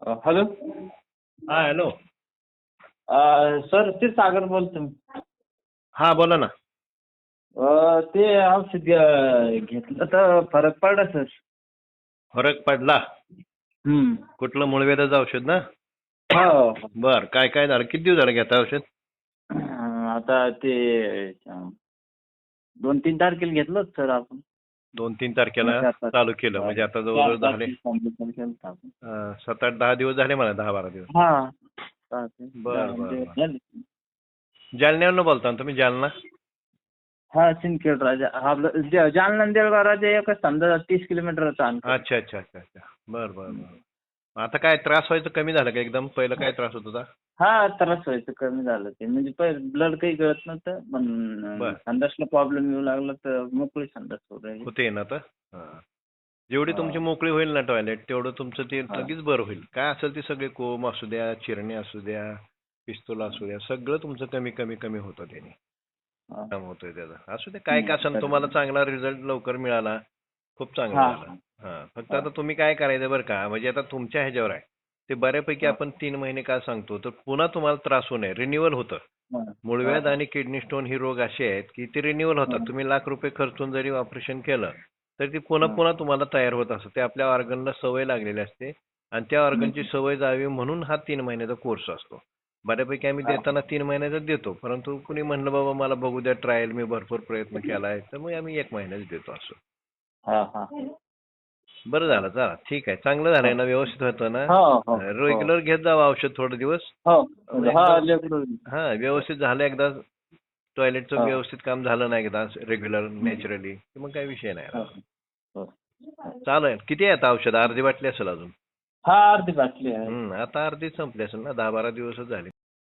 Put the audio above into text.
Hello. हा hello. Sir ते सागर बोलतो मी. हा बोला ना. ते औषध घेतलं तर फरक पडला सर. फरक पडला. कुठलं मूळव्याधाचं औषध ना? हो. बर, काय काय झालं? किती दिवस झाले घेता औषध? आता ते 2-3 तारखेला घेतलं होतं सर आपण. 2-3 तारखेला चालू केलं म्हणजे आता जवळजवळ झाले 7-8-10 दिवस झाले मला, 10-12 दिवस. हा. बर बर बर. जालन्यावरून बोलता ना तुम्ही? जालना? हा, सिंदखेड राजा. आपलं जालना आणि देवळगाव राजा एकच समजा 30 किलोमीटरचा अंतर. अच्छा अच्छा अच्छा अच्छा. बर बर बर. आता काय त्रास व्हायचं कमी झालं का एकदम? पहिलं काय त्रास होत होता? हा, त्रास व्हायचं कमी झालं ते. म्हणजे पहिलं ब्लड काही गळत नव्हतं, बर. पण संडासला प्रॉब्लेम येऊ लागला तर मोकळी संडास होऊ राहिली. होते ना आता? हा. जेवढी तुमची मोकळी होईल ना टॉयलेट, तेवढं तुमचं ते लगेच बरं होईल. काय असेल ते सगळे कोंब असू द्या, चिरणे असू द्या, पिस्तूल असू द्या, सगळं तुमचं कमी कमी कमी होतं त्याने. काम होतोय त्याचा. असू दे, काय काय असं तुम्हाला चांगला रिझल्ट लवकर मिळाला, खूप चांगलं झालं. हा, फक्त आता तुम्ही काय करायचं बरं का, म्हणजे आता तुमच्या ह्याच्यावर आहे. ते बऱ्यापैकी आपण 3 महिने का सांगतो, तर पुन्हा तुम्हाला त्रास होऊ नये. रिन्युअल होतं. मूळव्याध आणि किडनी स्टोन ही रोग असे आहेत की ते रिन्युअल होतात. तुम्ही लाख रुपये खर्चून जरी ऑपरेशन केलं तर ती पुन्हा पुन्हा तुम्हाला तयार होत असतं. ते आपल्या ऑर्गनला सवय लागलेली असते आणि त्या ऑर्गनची सवय जावी म्हणून हा 3 महिन्याचा कोर्स असतो. बऱ्यापैकी आम्ही देताना 3 महिन्याचा देतो, परंतु कुणी म्हणलं बाबा मला बघू द्या ट्रायल, मी भरपूर प्रयत्न केलाय, तर मग आम्ही 1 महिन्याच देतो असं. बरं झालं, चला ठीक आहे. चांगलं झालंय ना? व्यवस्थित होतं ना? रेग्युलर घेत जावं औषध थोडे दिवस. हा, व्यवस्थित झालं एकदा टॉयलेटचं व्यवस्थित काम झालं ना एकदा रेग्युलर नॅचरली, मग काही विषय नाही. चालेल. किती आहे आता औषध? अर्धी बाटली असेल अजून? हा, अर्धी बाटली आहे. आता अर्धी संपली असेल ना? 10-12 दिवसच झाले.